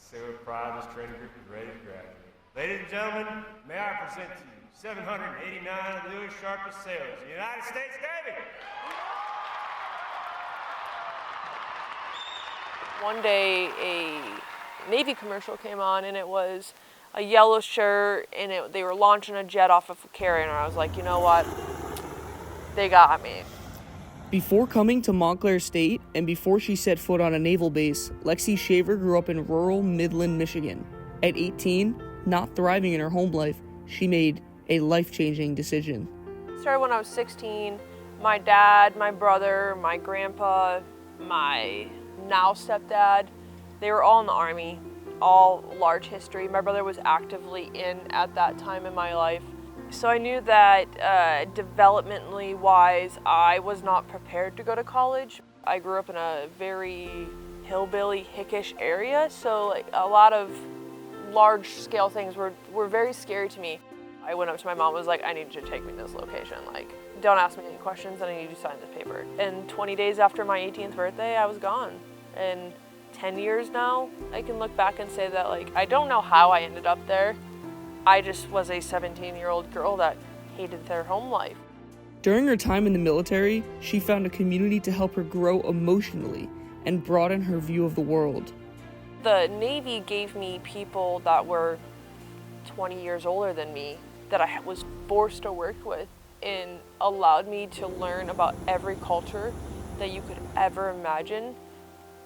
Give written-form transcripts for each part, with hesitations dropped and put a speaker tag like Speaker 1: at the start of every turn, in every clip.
Speaker 1: say with pride, this training group is ready to graduate. Ladies and gentlemen, may I present to you 789 of the newest, sharpest sailors of the United States Navy.
Speaker 2: One day, a Navy commercial came on, and it was a yellow shirt, and they were launching a jet off of a carrier, and I was like, you know what? They got me.
Speaker 3: Before coming to Montclair State, and before she set foot on a naval base, Lexi Shaver grew up in rural Midland, Michigan. At 18, not thriving in her home life, she made a life-changing decision.
Speaker 2: It started when I was 16. My dad, my brother, my grandpa, my now stepdad, they were all in the Army, all large history. My brother was actively in at that time in my life. So I knew that developmentally wise, I was not prepared to go to college. I grew up in a very hillbilly, hickish area, so like a lot of large scale things were very scary to me. I went up to my mom and was like, I need you to take me to this location. Like, don't ask me any questions, and I need you to sign this paper. And 20 days after my 18th birthday, I was gone. And 10 years now, I can look back and say that, like, I don't know how I ended up there. I just was a 17-year-old girl that hated their home life.
Speaker 3: During her time in the military, she found a community to help her grow emotionally and broaden her view of the world.
Speaker 2: The Navy gave me people that were 20 years older than me that I was forced to work with, and allowed me to learn about every culture that you could ever imagine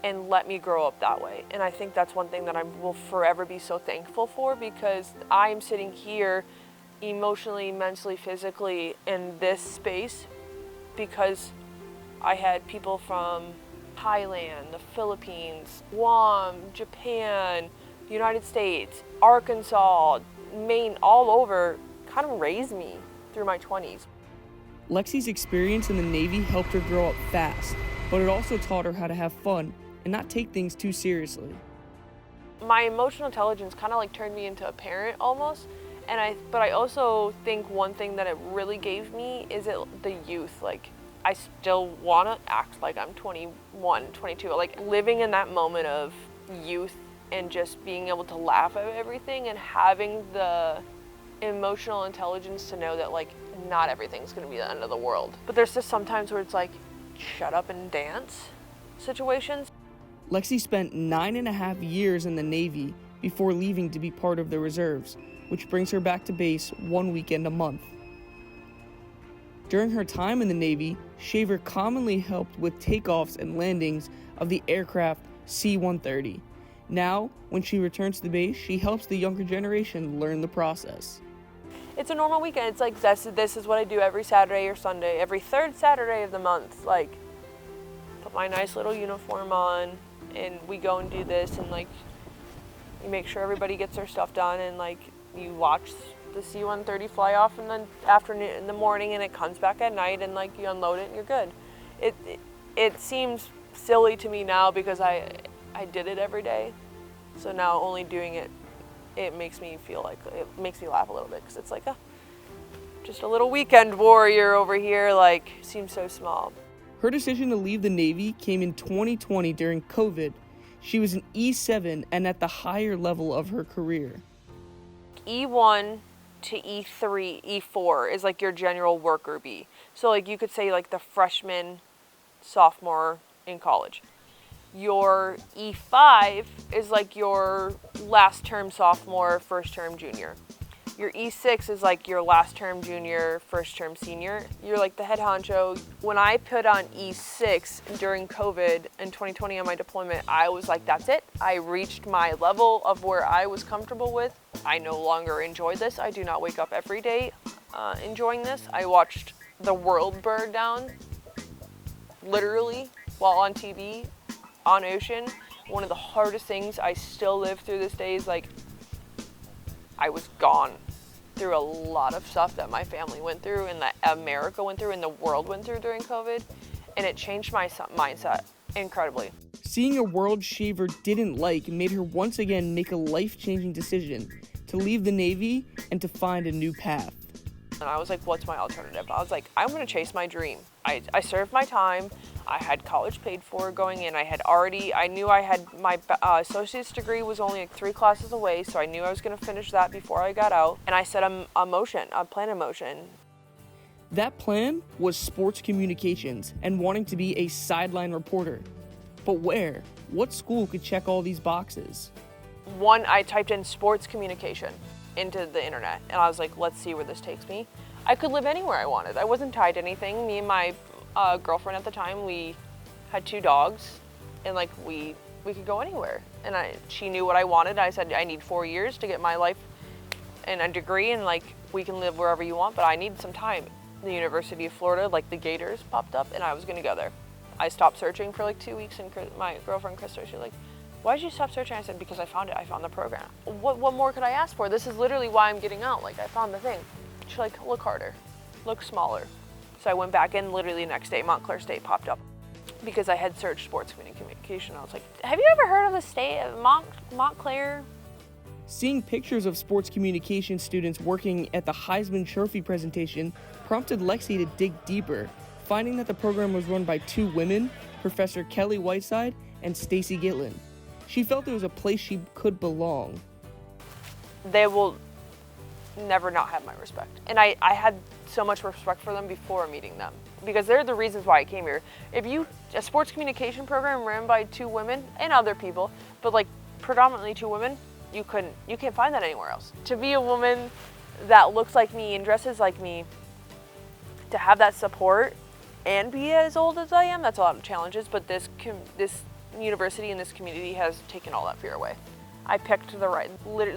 Speaker 2: and let me grow up that way. And I think that's one thing that I will forever be so thankful for, because I'm sitting here emotionally, mentally, physically in this space because I had people from Thailand, the Philippines, Guam, Japan, the United States, Arkansas, Maine, all over, kind of raised me through my 20s.
Speaker 3: Lexi's experience in the Navy helped her grow up fast, but it also taught her how to have fun and not take things too seriously.
Speaker 2: My emotional intelligence kind of like turned me into a parent almost, but I also think one thing that it really gave me is the youth. Like, I still want to act like I'm 21, 22, like living in that moment of youth and just being able to laugh at everything and having the emotional intelligence to know that, like, not everything's going to be the end of the world. But there's just sometimes where it's like, shut up and dance situations.
Speaker 3: Lexi spent 9.5 years in the Navy before leaving to be part of the reserves, which brings her back to base one weekend a month. During her time in the Navy, Shaver commonly helped with takeoffs and landings of the aircraft C-130. Now, when she returns to the base, she helps the younger generation learn the process.
Speaker 2: It's a normal weekend. It's like, this is what I do every Saturday or Sunday, every third Saturday of the month. Like, put my nice little uniform on, and we go and do this, and like, you make sure everybody gets their stuff done, and like, you watch the C-130 fly off in the afternoon, in the morning, and it comes back at night, and like, you unload it and you're good. It seems silly to me now because I did it every day, so now only doing it, it makes me feel like, it makes me laugh a little bit, because it's like, just a little weekend warrior over here, like, seems so small.
Speaker 3: Her decision to leave the Navy came in 2020 during COVID. She was an E7 and at the higher level of her career.
Speaker 2: E1 to E3, E4 is like your general worker bee. So like you could say like the freshman, sophomore in college. Your E5 is like your last term sophomore, first term junior. Your E6 is like your last term junior, first term senior. You're like the head honcho. When I put on E6 during COVID in 2020 on my deployment, I was like, that's it. I reached my level of where I was comfortable with. I no longer enjoy this. I do not wake up every day enjoying this. I watched the world burn down, literally, while on TV, on ocean. One of the hardest things I still live through this day is like, I was gone through a lot of stuff that my family went through and that America went through and the world went through during COVID, and it changed my mindset incredibly.
Speaker 3: Seeing a world Shaver didn't like made her once again make a life-changing decision to leave the Navy and to find a new path.
Speaker 2: And I was like, what's my alternative? I was like, I'm gonna chase my dream. I served my time. I had college paid for going in. I knew I had my associate's degree was only like 3 classes away, so I knew I was gonna finish that before I got out. And I set a plan in motion.
Speaker 3: That plan was sports communications and wanting to be a sideline reporter. But where? What school could check all these boxes?
Speaker 2: One, I typed in sports communication into the internet, and I was like, let's see where this takes me. I could live anywhere I wanted. I wasn't tied to anything. Me and my girlfriend at the time, we had 2 dogs, and like we could go anywhere. And she knew what I wanted. I said, I need 4 years to get my life and a degree, and like we can live wherever you want, but I need some time. The University of Florida, like the Gators popped up, and I was gonna go there. I stopped searching for like 2 weeks, and my girlfriend Krista, she was like, why did you stop searching? I said, because I found it. I found the program. What more could I ask for? This is literally why I'm getting out. Like, I found the thing. She's like, look harder, look smaller. So I went back in. Literally the next day, Montclair State popped up because I had searched sports communication. I was like, have you ever heard of the state of Montclair?
Speaker 3: Seeing pictures of sports communication students working at the Heisman Trophy presentation prompted Lexi to dig deeper, finding that the program was run by 2 women, Professor Kelly Whiteside and Stacy Gitlin. She felt it was a place she could belong.
Speaker 2: They will never not have my respect. And I had so much respect for them before meeting them, because they're the reasons why I came here. A sports communication program ran by 2 women and other people, but like predominantly 2 women, you can't find that anywhere else. To be a woman that looks like me and dresses like me, to have that support and be as old as I am, that's a lot of challenges, but this university and this community has taken all that fear away. I picked the right,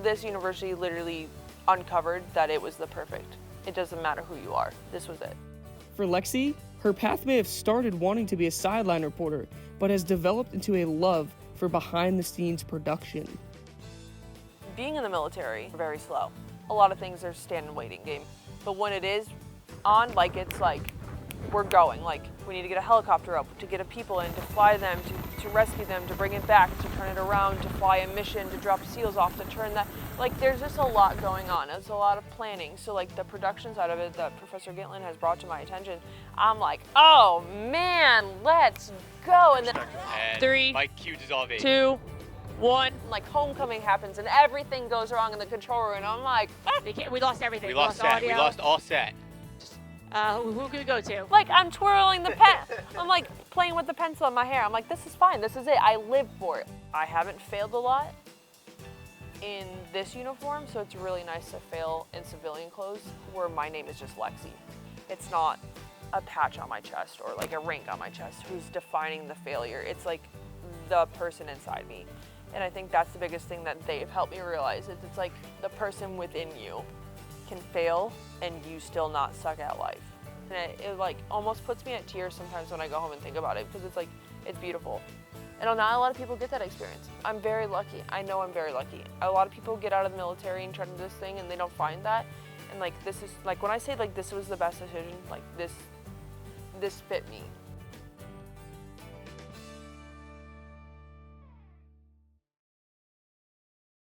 Speaker 2: this university literally uncovered that it was the perfect. It doesn't matter who you are, this was it.
Speaker 3: For Lexi, her path may have started wanting to be a sideline reporter, but has developed into a love for behind-the-scenes production.
Speaker 2: Being in the military, very slow. A lot of things are stand and waiting game. But when it is on, like it's like, we're going. Like, we need to get a helicopter up, to get a people in, to fly them, to rescue them, to bring it back, to turn it around, to fly a mission, to drop SEALs off, to turn that. Like, there's just a lot going on. It's a lot of planning. So, like, the production side of it that Professor Gitlin has brought to my attention, I'm like, oh, man, let's go. And then
Speaker 4: 3, Mike Q dissolve 8.
Speaker 2: 2, 1. Like, homecoming happens, and everything goes wrong in the control room, and I'm like, ah.
Speaker 4: We lost everything.
Speaker 2: We
Speaker 4: lost
Speaker 2: lost
Speaker 4: audio. We lost all set. Who can we go to?
Speaker 2: Like, I'm twirling the pen. I'm like playing with the pencil in my hair. I'm like, this is fine. This is it. I live for it. I haven't failed a lot in this uniform, so it's really nice to fail in civilian clothes where my name is just Lexi. It's not a patch on my chest or like a rank on my chest who's defining the failure. It's like the person inside me. And I think that's the biggest thing that they've helped me realize. It's like the person within you can fail and you still not suck at life. And it like almost puts me at tears sometimes when I go home and think about it, because it's like, it's beautiful. And not a lot of people get that experience. I'm very lucky. I know I'm very lucky. A lot of people get out of the military and try to do this thing and they don't find that. And like, this is like, when I say like this was the best decision, like this fit me.